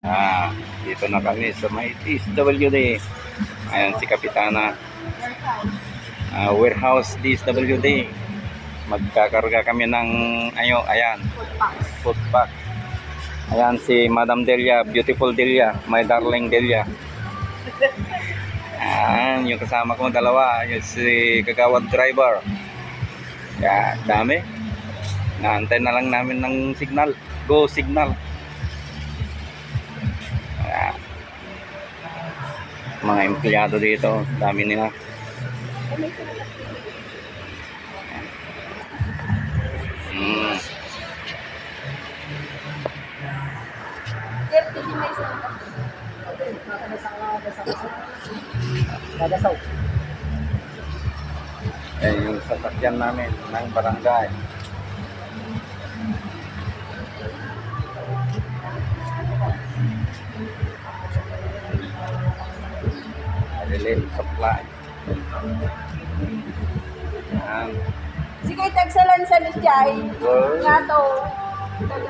Dito na kami sa may DSWD. Ayan si Kapitana. Warehouse DSWD. Magkakarga kami ng ayan, food pack. Ayan si Madam Delia, beautiful Delia, my darling Delia. Ayan, yung kasama ko dalawa, yung si Kagawad driver. Kaya dami. Naantay na lang namin ng signal, go signal. Ayan. Mga empleyado dito, dami nila. Ayan yung sasakyan namin ng barangay. Relief supply. Ayan. Sige, tagsalan sa Lusyay. Nga to.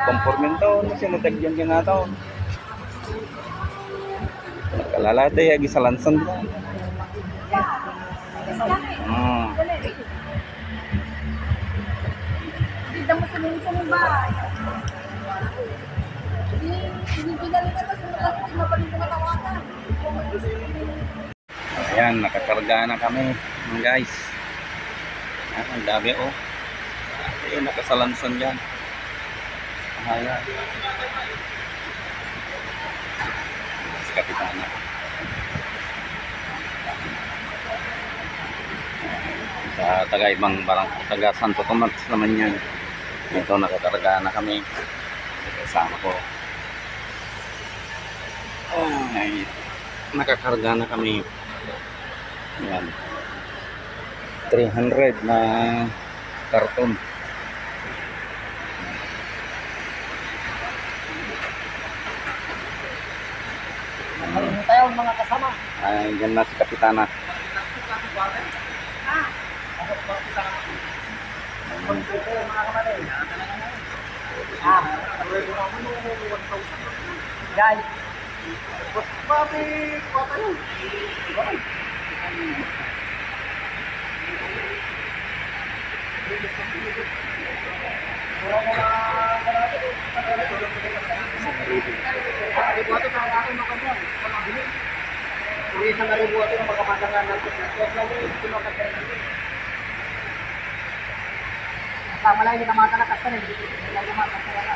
Conformin to, ano siya natagyan ka nga to. Kalalate, agi sa lansan to. Kita mo sa mga ba? Hindi pinalik ka sa mga hindi mapalit na matawakan. Ayan, nakakarga na kami guys. Ang dami oh. Ayan, nakasalansan dyan. Ayan. Si Kapitana. Sa taga-ibang barang, taga Santo Tomas naman yan. Ito, nakakarga na kami. Kasama ko. Ay, nakakarga na kami. Ayan. 300 na karton. Ano tayo mga kasama? Ay, yan na si Kapitana. Guys. Malay kita mata na kasta rin. Lagi mata na